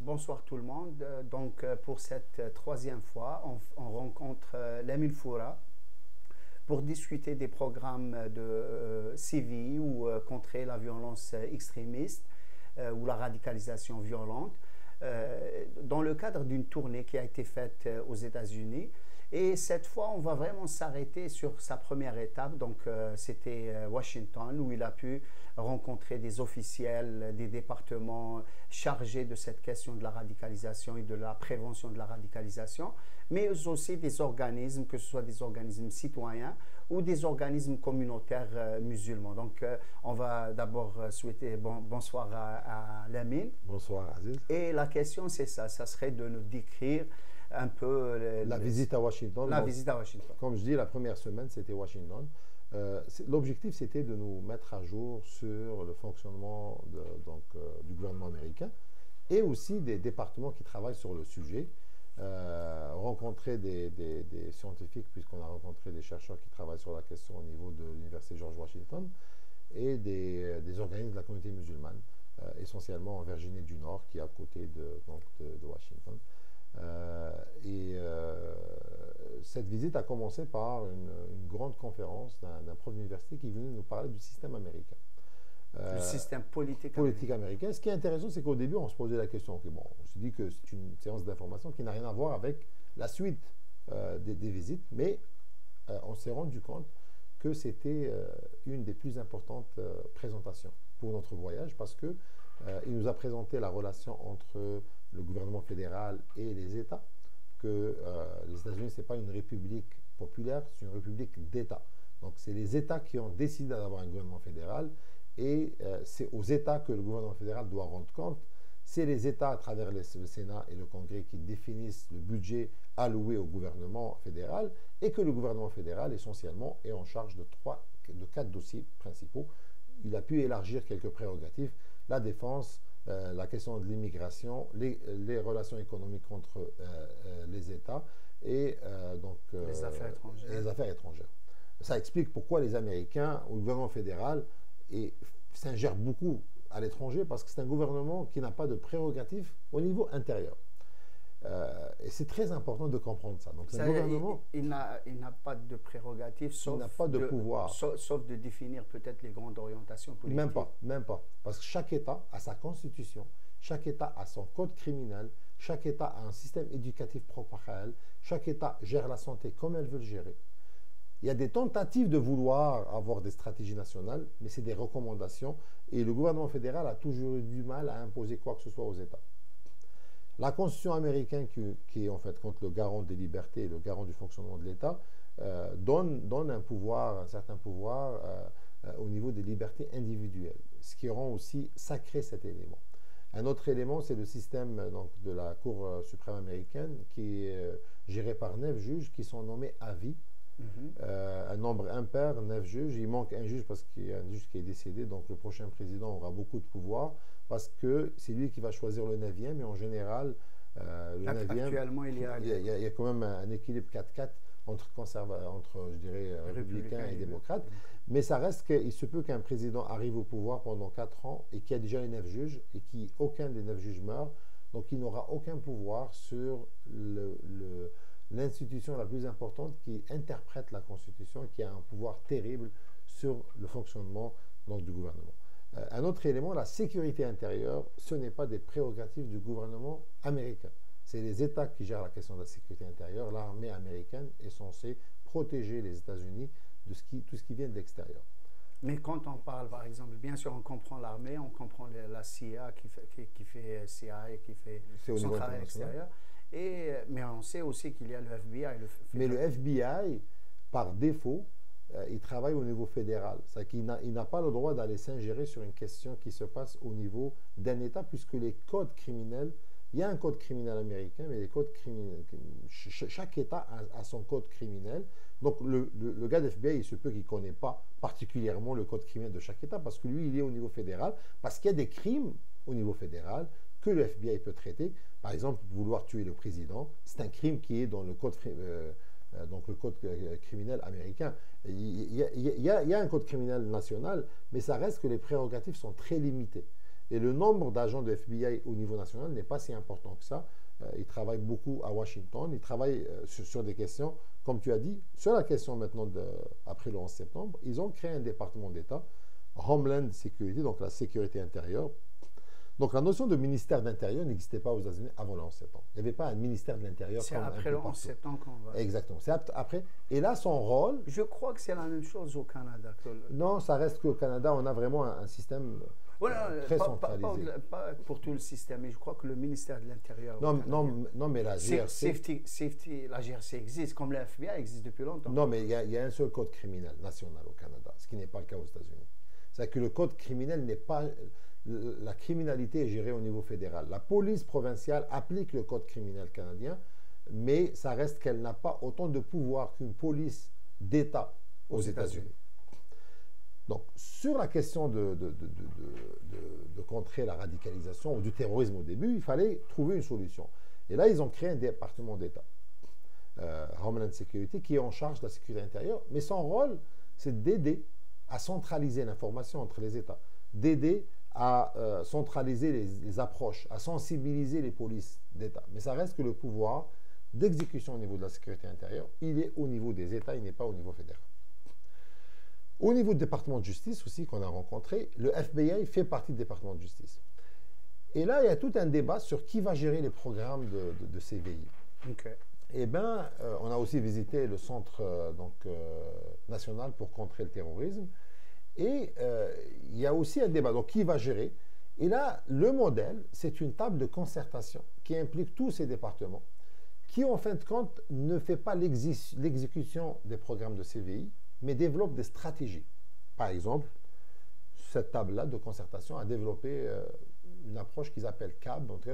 Bonsoir tout le monde. Pour cette troisième fois, on rencontre Lamine Foura pour discuter des programmes de CVI ou contrer la violence extrémiste ou la radicalisation violente dans le cadre d'une tournée qui a été faite aux États-Unis. Et cette fois, on va vraiment s'arrêter sur sa première étape. C'était Washington, où il a pu rencontrer des officiels des départements chargés de cette question de la radicalisation et de la prévention de la radicalisation, mais aussi des organismes, que ce soit des organismes citoyens ou des organismes communautaires musulmans. On va d'abord souhaiter bonsoir à Lamine. Bonsoir Aziz. Et la question, c'est ça serait de nous décrire un peu la visite à Washington. Visite à Washington. Comme je dis, la première semaine, c'était Washington. L'objectif, c'était de nous mettre à jour sur le fonctionnement du gouvernement américain et aussi des départements qui travaillent sur le sujet. Rencontrer des scientifiques, puisqu'on a rencontré des chercheurs qui travaillent sur la question au niveau de l'Université George Washington, et des organismes de la communauté musulmane, essentiellement en Virginie du Nord, qui est à côté de Washington. Cette visite a commencé par une grande conférence d'un prof d'université qui venait nous parler du système américain. Le système politique américain. Ce qui est intéressant, c'est qu'au début, on se posait la question. Okay, bon, on se dit que c'est une séance d'information qui n'a rien à voir avec la suite des visites, mais on s'est rendu compte que c'était une des plus importantes présentations pour notre voyage, parce que il nous a présenté la relation entre le gouvernement fédéral et les États, que les États-Unis, ce n'est pas une république populaire, c'est une république d'États. Donc, c'est les États qui ont décidé d'avoir un gouvernement fédéral, et c'est aux États que le gouvernement fédéral doit rendre compte. C'est les États, à travers le Sénat et le Congrès, qui définissent le budget alloué au gouvernement fédéral, et que le gouvernement fédéral, essentiellement, est en charge de 4 dossiers principaux. Il a pu élargir quelques prérogatives: la défense, la question de l'immigration, les relations économiques entre les États et les affaires étrangères. Ça explique pourquoi les Américains, ou le gouvernement fédéral, s'ingèrent beaucoup à l'étranger, parce que c'est un gouvernement qui n'a pas de prérogatives au niveau intérieur. Et c'est très important de comprendre ça. Donc, il n'a pas de prérogatives, sauf il n'a pas de pouvoir. Sauf de définir peut-être les grandes orientations politiques. Même pas. Parce que chaque État a sa constitution, chaque État a son code criminel, chaque État a un système éducatif propre à elle, chaque État gère la santé comme elle veut le gérer. Il y a des tentatives de vouloir avoir des stratégies nationales, mais c'est des recommandations, et le gouvernement fédéral a toujours eu du mal à imposer quoi que ce soit aux États. La Constitution américaine, qui est en fait contre le garant des libertés et le garant du fonctionnement de l'État, donne un certain pouvoir au niveau des libertés individuelles, ce qui rend aussi sacré cet élément. Un autre élément, c'est le système de la Cour suprême américaine, qui est géré par 9 juges qui sont nommés à vie. Un nombre impair, 9 juges. Il manque un juge parce qu'il y a un juge qui est décédé, donc le prochain président aura beaucoup de pouvoir, parce que c'est lui qui va choisir le 9e, et en général, le 9e, actuellement, il y a quand même un équilibre 4-4 entre je dirais, républicains et démocrates. Mais ça reste qu'il se peut qu'un président arrive au pouvoir pendant 4 ans et qu'il y a déjà les 9 juges, et qu'aucun des 9 juges meurt. Donc il n'aura aucun pouvoir sur l'institution la plus importante qui interprète la Constitution, et qui a un pouvoir terrible sur le fonctionnement du gouvernement. Un autre élément, la sécurité intérieure, ce n'est pas des prérogatives du gouvernement américain. C'est les États qui gèrent la question de la sécurité intérieure. L'armée américaine est censée protéger les États-Unis de tout ce qui vient de l'extérieur. Mais quand on parle, par exemple, bien sûr, on comprend l'armée, on comprend la CIA qui fait son travail extérieur. Mais on sait aussi qu'il y a le FBI. Mais le FBI, par défaut, il travaille au niveau fédéral. C'est-à-dire qu'il n'a pas le droit d'aller s'ingérer sur une question qui se passe au niveau d'un État, puisque les codes criminels, il y a un code criminel américain, mais les codes criminels, chaque État a son code criminel. Donc le gars de FBI, il se peut qu'il ne connaît pas particulièrement le code criminel de chaque État, parce que lui, il est au niveau fédéral, parce qu'il y a des crimes au niveau fédéral que le FBI peut traiter. Par exemple, vouloir tuer le président, c'est un crime qui est dans le code criminel américain. Il y a un code criminel national, mais ça reste que les prérogatives sont très limitées. Et le nombre d'agents de FBI au niveau national n'est pas si important que ça. Ils travaillent beaucoup à Washington. Ils travaillent sur des questions, comme tu as dit, sur la question maintenant après le 11 septembre. Ils ont créé un département d'État, Homeland Security, donc la sécurité intérieure. Donc la notion de ministère de l'Intérieur n'existait pas aux États-Unis avant le 11 septembre. Il n'y avait pas un ministère de l'Intérieur. C'est après le 11 septembre qu'on va. Exactement. C'est après. Et là, son rôle. Je crois que c'est la même chose au Canada. Non, ça reste qu'au Canada, on a vraiment un système très centralisé. Pas pour tout le système, mais je crois que le ministère de l'Intérieur. Non, mais la GRC. Safety, la GRC existe, comme le FBI existe depuis longtemps. Non, mais il y a un seul code criminel national au Canada, ce qui n'est pas le cas aux États-Unis. C'est-à-dire que le code criminel n'est pas. La criminalité est gérée au niveau fédéral. La police provinciale applique le code criminel canadien, mais ça reste qu'elle n'a pas autant de pouvoir qu'une police d'État aux États-Unis. Donc, sur la question de contrer la radicalisation ou du terrorisme au début, il fallait trouver une solution. Et là, ils ont créé un département d'État, Homeland Security, qui est en charge de la sécurité intérieure, mais son rôle, c'est d'aider à centraliser l'information entre les États, d'aider à centraliser les approches, à sensibiliser les polices d'État. Mais ça reste que le pouvoir d'exécution au niveau de la sécurité intérieure, il est au niveau des États, il n'est pas au niveau fédéral. Au niveau du département de justice aussi qu'on a rencontré, le FBI fait partie du département de justice. Et là, il y a tout un débat sur qui va gérer les programmes de CVI. Okay. Eh bien, on a aussi visité le Centre national pour contrer le terrorisme. Et il y a aussi un débat. Donc, qui va gérer? Et là, le modèle, c'est une table de concertation qui implique tous ces départements, qui, en fin de compte, ne fait pas l'exécution des programmes de CVI, mais développe des stratégies. Par exemple, cette table-là de concertation a développé une approche qu'ils appellent CAB, donc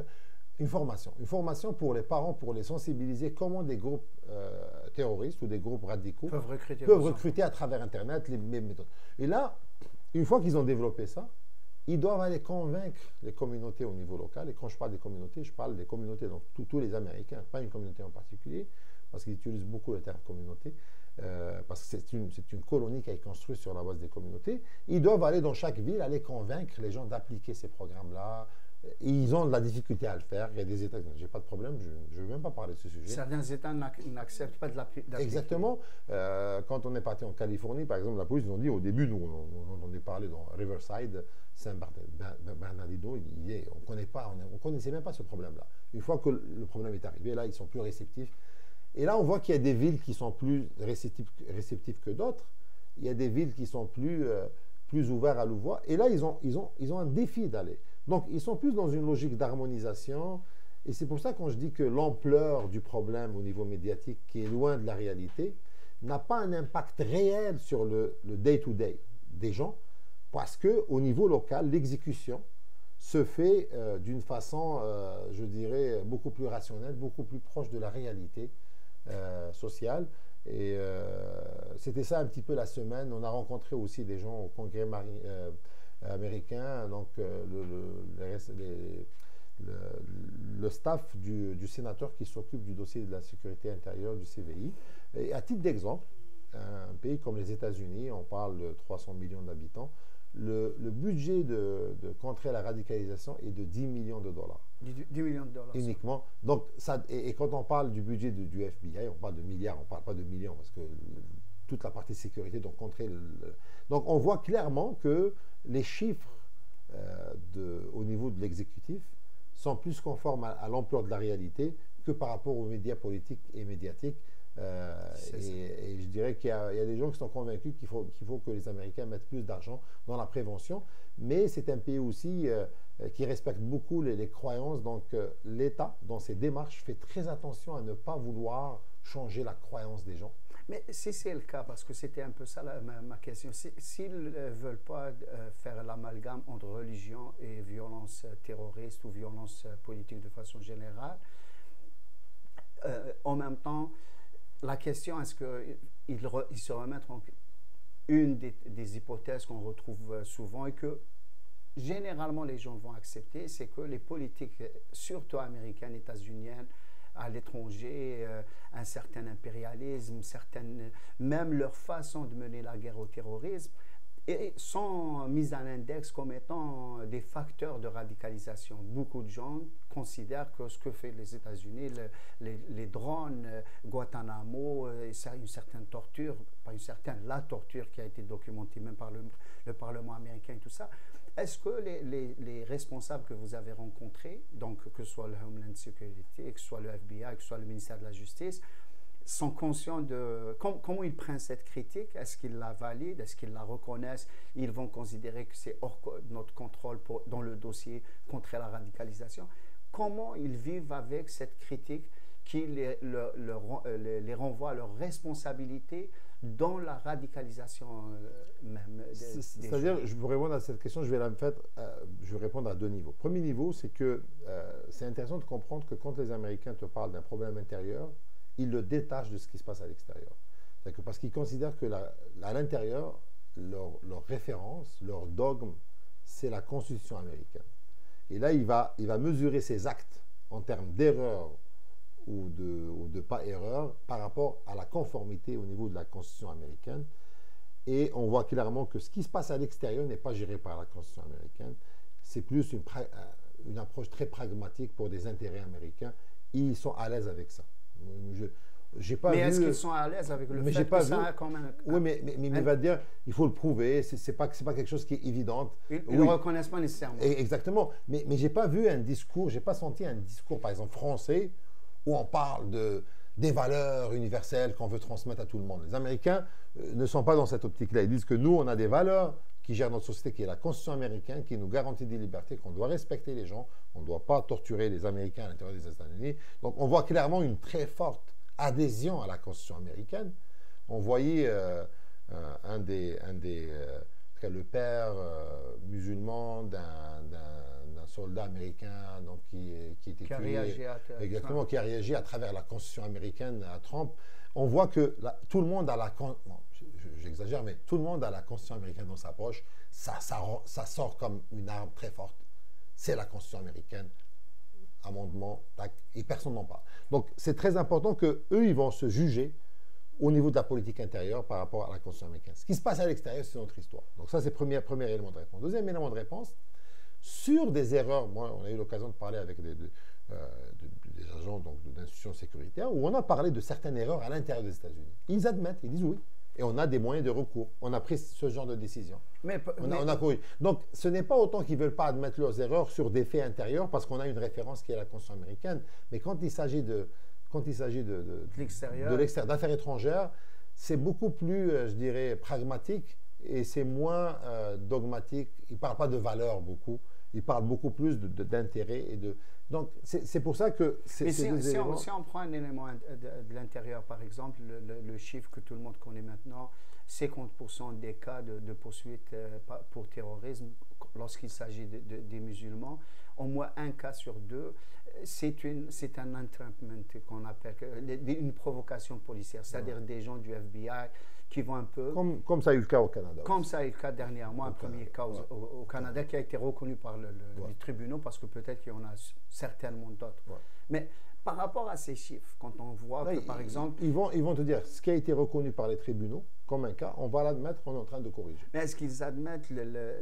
une formation pour les parents, pour les sensibiliser comment des groupes terroristes ou des groupes radicaux peuvent recruter à travers Internet les méthodes. Et là, une fois qu'ils ont développé ça, ils doivent aller convaincre les communautés au niveau local. Et quand je parle des communautés, je parle des communautés, donc tous les Américains, pas une communauté en particulier, parce qu'ils utilisent beaucoup le terme communauté, parce que c'est une colonie qui a été construite sur la base des communautés. Ils doivent aller dans chaque ville, aller convaincre les gens d'appliquer ces programmes-là. Ils ont de la difficulté à le faire. Il y a des États, j'ai pas de problème, je ne veux même pas parler de ce sujet. Certains États n'acceptent pas de l'appliquer. Exactement. Quand on est parti en Californie, par exemple, la police nous ont dit au début, nous, on en est parlé dans Riverside, Saint-Bernardino, on ne connaissait même pas ce problème-là. Une fois que le problème est arrivé, là, ils sont plus réceptifs. Et là, on voit qu'il y a des villes qui sont plus réceptives que d'autres. Il y a des villes qui sont plus ouvertes à l'ouvrir. Et là, ils ont un défi d'aller. Donc, ils sont plus dans une logique d'harmonisation. Et c'est pour ça quand je dis que l'ampleur du problème au niveau médiatique, qui est loin de la réalité, n'a pas un impact réel sur le day-to-day des gens, parce qu'au niveau local, l'exécution se fait d'une façon, je dirais, beaucoup plus rationnelle, beaucoup plus proche de la réalité sociale. Et c'était ça un petit peu la semaine. On a rencontré aussi des gens au Congrès américain, donc le staff du sénateur qui s'occupe du dossier de la sécurité intérieure du CVI. Et à titre d'exemple, un pays comme les États-Unis, on parle de 300 millions d'habitants, le budget de contrer la radicalisation est de 10 millions de dollars. 10 millions de dollars. Uniquement. Donc, et quand on parle du budget du FBI, on parle de milliards, on ne parle pas de millions, parce que toute la partie sécurité, donc contrer donc on voit clairement que les chiffres au niveau de l'exécutif sont plus conformes à l'ampleur de la réalité que par rapport aux médias politiques et médiatiques. Et je dirais qu'il y a des gens qui sont convaincus qu'il faut que les Américains mettent plus d'argent dans la prévention, mais c'est un pays aussi qui respecte beaucoup les croyances, donc l'État, dans ses démarches, fait très attention à ne pas vouloir changer la croyance des gens. Mais si c'est le cas, parce que c'était un peu ça ma question, s'ils ne veulent pas faire l'amalgame entre religion et violence terroriste ou violence politique de façon générale, en même temps, la question, est-ce qu'ils se remettent en une des hypothèses qu'on retrouve souvent et que généralement les gens vont accepter, c'est que les politiques, surtout américaines, états-uniennes, à l'étranger, un certain impérialisme, même leur façon de mener la guerre au terrorisme et sont mis à l'index comme étant des facteurs de radicalisation. Beaucoup de gens considèrent que ce que fait les États-Unis, les drones, Guantanamo, une certaine torture, pas une certaine, la torture qui a été documentée même par le Parlement américain et tout ça. Est-ce que les responsables que vous avez rencontrés, donc que ce soit le Homeland Security, que ce soit le FBI, que ce soit le ministère de la Justice, sont conscients de comment ils prennent cette critique? Est-ce qu'ils la valident? Est-ce qu'ils la reconnaissent? Ils vont considérer que c'est hors de notre contrôle dans le dossier contre la radicalisation. Comment ils vivent avec cette critique qui les renvoie à leur responsabilité dans la radicalisation même? C'est-à-dire, je vais répondre à cette question, je vais répondre à deux niveaux. Premier niveau, c'est que c'est intéressant de comprendre que quand les Américains te parlent d'un problème intérieur, ils le détachent de ce qui se passe à l'extérieur. Parce qu'ils considèrent que à l'intérieur, leur référence, leur dogme, c'est la Constitution américaine. Et là, il va mesurer ses actes en termes d'erreur ou de pas erreur par rapport à la conformité au niveau de la Constitution américaine. Et on voit clairement que ce qui se passe à l'extérieur n'est pas géré par la Constitution américaine. C'est plus une approche très pragmatique pour des intérêts américains. Ils sont à l'aise avec ça. Mais est-ce qu'ils sont à l'aise avec le fait que ça a quand même... Oui, mais il va dire, il faut le prouver, c'est pas quelque chose qui est évident. Ils ne le reconnaissent pas nécessairement. Exactement. Mais j'ai pas vu un discours, j'ai pas senti un discours, par exemple, français, où on parle des valeurs universelles qu'on veut transmettre à tout le monde. Les Américains ne sont pas dans cette optique-là. Ils disent que nous, on a des valeurs qui gèrent notre société, qui est la Constitution américaine, qui nous garantit des libertés, qu'on doit respecter les gens, on ne doit pas torturer les Américains à l'intérieur des États-Unis. Donc, on voit clairement une très forte adhésion à la Constitution américaine. On voyait le père musulman d'un soldat américain donc, qui était qui a tué, exactement, qui a réagi à travers la Constitution américaine à Trump. On voit que tout le monde a j'exagère, mais tout le monde a la Constitution américaine dans sa poche. Ça sort comme une arme très forte. C'est la Constitution américaine, amendement, tac, et personne n'en parle. Donc, c'est très important qu'eux, ils vont se juger au niveau de la politique intérieure par rapport à la Constitution américaine. Ce qui se passe à l'extérieur, c'est notre histoire. Donc, ça, c'est le premier élément de réponse. Deuxième élément de réponse, sur des erreurs, moi, on a eu l'occasion de parler avec des agents d'institutions sécuritaires, où on a parlé de certaines erreurs à l'intérieur des États-Unis. Ils admettent, ils disent oui. Et on a des moyens de recours. On a pris ce genre de décision. On a couru. Donc, ce n'est pas autant qu'ils ne veulent pas admettre leurs erreurs sur des faits intérieurs parce qu'on a une référence qui est la Constitution américaine. Mais quand il s'agit l'extérieur, d'affaires étrangères, c'est beaucoup plus, je dirais, pragmatique et c'est moins dogmatique. Ils ne parlent pas de valeurs beaucoup. Ils parlent beaucoup plus d'intérêt et de... Donc, c'est pour ça que... Si on prend un élément de l'intérieur, par exemple, le chiffre que tout le monde connaît maintenant, 50% des cas de poursuite pour terrorisme, lorsqu'il s'agit des musulmans, au moins un cas sur deux, c'est un entrapment qu'on appelle, une provocation policière, c'est-à-dire des gens du FBI qui vont un peu... Comme ça a eu le cas au Canada. Comme ça a eu le cas dernièrement, un premier cas au Canada qui a été reconnu par les tribunaux parce que peut-être qu'il y en a certainement d'autres. Ouais. Mais par rapport à ces chiffres, quand on voit que par exemple... Ils vont te dire, ce qui a été reconnu par les tribunaux comme un cas, on va l'admettre, on est en train de corriger. Mais est-ce qu'ils admettent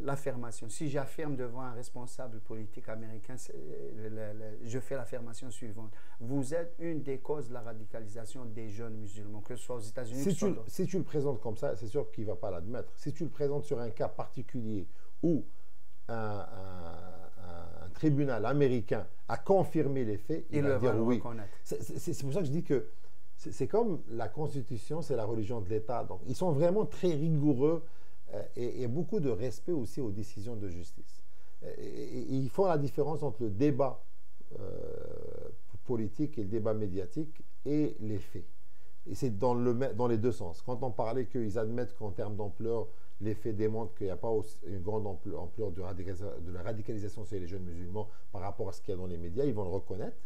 l'affirmation? Si j'affirme devant un responsable politique américain, je fais l'affirmation suivante. Vous êtes une des causes de la radicalisation des jeunes musulmans, que ce soit aux États-Unis ou soit si tu le présentes comme ça, c'est sûr qu'il ne va pas l'admettre. Si tu le présentes sur un cas particulier où un tribunal américain a confirmé les faits, il va dire oui. C'est pour ça que je dis que c'est comme la Constitution, c'est la religion de l'État. Donc, ils sont vraiment très rigoureux et beaucoup de respect aussi aux décisions de justice. Et ils font la différence entre le débat politique et le débat médiatique et les faits. Et c'est dans les deux sens. Quand on parlait qu'ils admettent qu'en termes d'ampleur, les faits démontrent qu'il n'y a pas une grande ampleur de la radicalisation chez les jeunes musulmans par rapport à ce qu'il y a dans les médias, ils vont le reconnaître.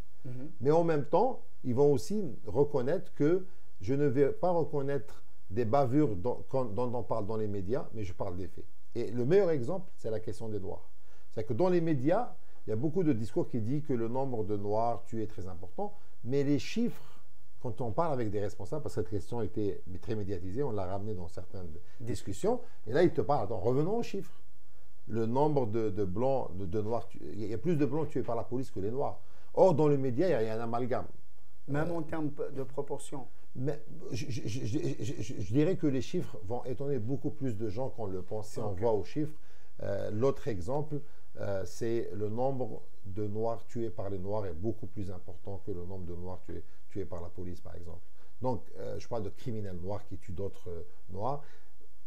Mais en même temps, ils vont aussi reconnaître que je ne vais pas reconnaître des bavures dont on parle dans les médias, mais je parle des faits. Et le meilleur exemple, c'est la question des Noirs. C'est-à-dire que dans les médias, il y a beaucoup de discours qui disent que le nombre de Noirs tués est très important, mais les chiffres quand on parle avec des responsables, parce que cette question était très médiatisée, on l'a ramenée dans certaines discussions, et là, ils te parlent, attends, revenons aux chiffres. Le nombre de blancs, de noirs, il y a plus de blancs tués par la police que les noirs. Or, dans les médias, il y a un amalgame. Même en termes de proportion. Mais je dirais que les chiffres vont étonner beaucoup plus de gens qu'on le pense si on voit aux chiffres. L'autre exemple, c'est le nombre de noirs tués par les noirs est beaucoup plus important que le nombre de noirs tués par la police, par exemple. Donc, je parle de criminels noirs qui tuent d'autres noirs.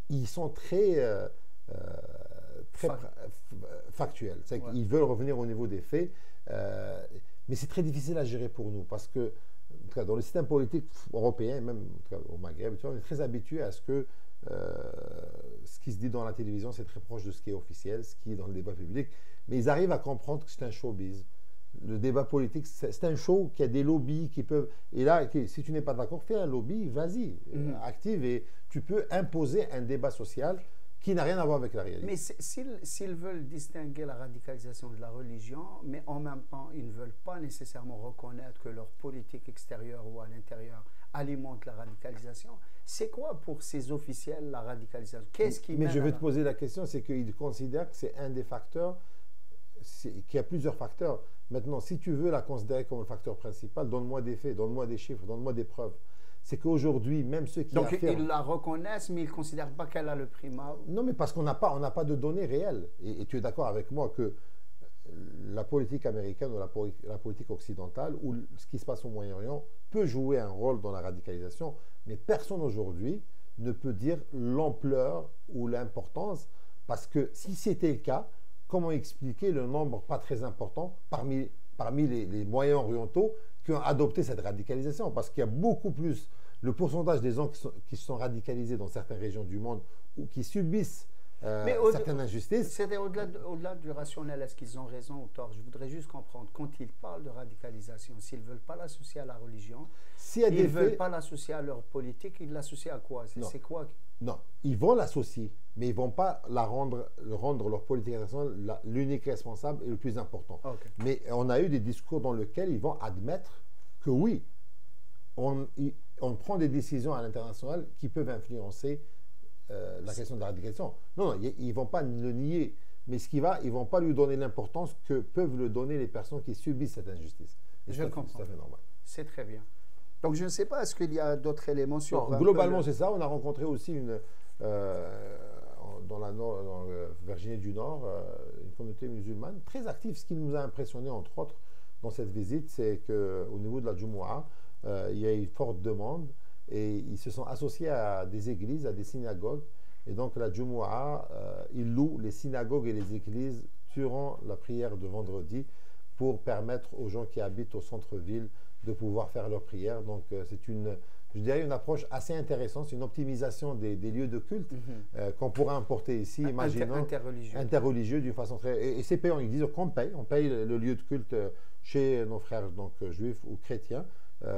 Ils sont très factuels. Ils veulent revenir au niveau des faits, mais c'est très difficile à gérer pour nous parce que en tout cas, dans le système politique européen, même en tout cas, au Maghreb, on est très habitué à ce que ce qui se dit dans la télévision, c'est très proche de ce qui est officiel, ce qui est dans le débat public. Mais ils arrivent à comprendre que c'est un showbiz. Le débat politique, c'est un show qui a des lobbies qui peuvent... Et là, si tu n'es pas d'accord, fais un lobby, vas-y, active et tu peux imposer un débat social qui n'a rien à voir avec la réalité. Mais s'ils veulent distinguer la radicalisation de la religion, mais en même temps, ils ne veulent pas nécessairement reconnaître que leur politique extérieure ou à l'intérieur alimente la radicalisation, c'est quoi pour ces officiels la radicalisation? Qu'est-ce qui Mais je vais te poser la question, c'est qu'ils considèrent que c'est un des facteurs, qu'il y a plusieurs facteurs. Maintenant, si tu veux la considérer comme le facteur principal, donne-moi des faits, donne-moi des chiffres, donne-moi des preuves. C'est qu'aujourd'hui, même ceux qui Donc, affirment... ils la reconnaissent, mais ils ne considèrent pas qu'elle a le primat. Non, mais parce qu'on n'a pas de données réelles. Et tu es d'accord avec moi que la politique américaine ou la politique occidentale, ou ce qui se passe au Moyen-Orient, peut jouer un rôle dans la radicalisation, mais personne aujourd'hui ne peut dire l'ampleur ou l'importance, parce que si c'était le cas, comment expliquer le nombre pas très important parmi les moyens orientaux qui ont adopté cette radicalisation? Parce qu'il y a beaucoup plus, le pourcentage des gens qui sont radicalisés dans certaines régions du monde ou qui subissent certaines injustices. C'était au-delà du rationnel, est-ce qu'ils ont raison ou tort? Je voudrais juste comprendre, quand ils parlent de radicalisation, s'ils ne veulent pas l'associer à la religion, ils ne veulent pas l'associer à leur politique, ils l'associent à quoi? C'est quoi? Non, ils vont l'associer, mais ils ne vont pas rendre leur politique internationale l'unique responsable et le plus important. Okay. Mais on a eu des discours dans lesquels ils vont admettre que oui, on prend des décisions à l'international qui peuvent influencer la question de la radicalisation. Non, ils ne vont pas le nier, mais ils ne vont pas lui donner l'importance que peuvent le donner les personnes qui subissent cette injustice. Et je comprends. C'est tout à fait normal. C'est très bien. Donc, je ne sais pas, est-ce qu'il y a d'autres éléments sur... Non, globalement, c'est ça. On a rencontré aussi dans la Virginie du Nord, une communauté musulmane très active. Ce qui nous a impressionné, entre autres, dans cette visite, c'est qu'au niveau de la Jumu'ah, il y a une forte demande et ils se sont associés à des églises, à des synagogues. Et donc, la Jumu'ah, ils louent les synagogues et les églises durant la prière de vendredi pour permettre aux gens qui habitent au centre-ville de pouvoir faire leur prière. Donc, c'est je dirais une approche assez intéressante, c'est une optimisation des lieux de culte qu'on pourrait importer ici, imaginons. Interreligieux d'une façon très... Et c'est payant, ils disent qu'on paye. On paye le lieu de culte chez nos frères donc, juifs ou chrétiens,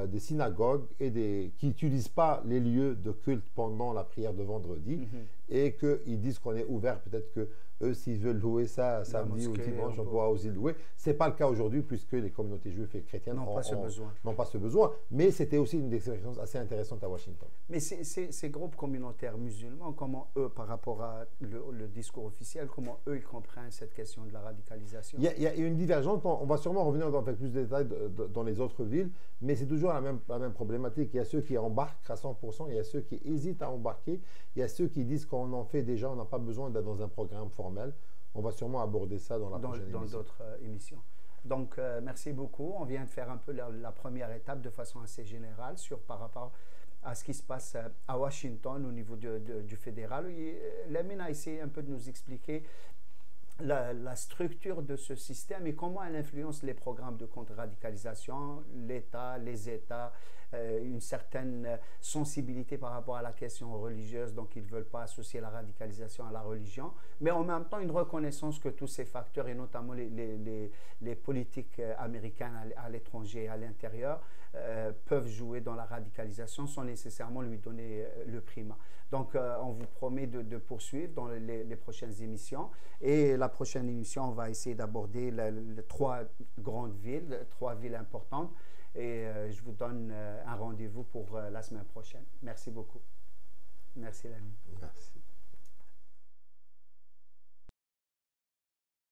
des synagogues qui n'utilisent pas les lieux de culte pendant la prière de vendredi et qu'ils disent qu'on est ouvert, peut-être que eux, s'ils veulent louer ça samedi ou dimanche, on pourra aussi le louer. Ce n'est pas le cas aujourd'hui puisque les communautés juives et chrétiennes n'ont pas ce besoin. Mais c'était aussi une expérience assez intéressante à Washington. Mais ces groupes communautaires musulmans, comment eux, par rapport à le discours officiel, comment eux, ils comprennent cette question de la radicalisation? Il y a une divergence. On va sûrement revenir dans plus de détails dans les autres villes, mais c'est toujours la même problématique. Il y a ceux qui embarquent à 100%, il y a ceux qui hésitent à embarquer, il y a ceux qui disent qu'on en fait déjà, on n'a pas besoin d'être dans un programme formel. On va sûrement aborder ça dans d'autres émissions. Donc, merci beaucoup. On vient de faire un peu la première étape de façon assez générale par rapport à ce qui se passe à Washington au niveau du fédéral. Lamine a essayé un peu de nous expliquer la structure de ce système et comment elle influence les programmes de contre-radicalisation, l'État, les États, une certaine sensibilité par rapport à la question religieuse, donc ils ne veulent pas associer la radicalisation à la religion, mais en même temps une reconnaissance que tous ces facteurs, et notamment les politiques américaines à l'étranger et à l'intérieur, peuvent jouer dans la radicalisation sans nécessairement lui donner le primat. Donc, on vous promet de poursuivre dans les prochaines émissions. Et la prochaine émission, on va essayer d'aborder les trois grandes villes, 3 villes importantes. et je vous donne un rendez-vous pour la semaine prochaine. Merci beaucoup. Merci, Lamine. Merci.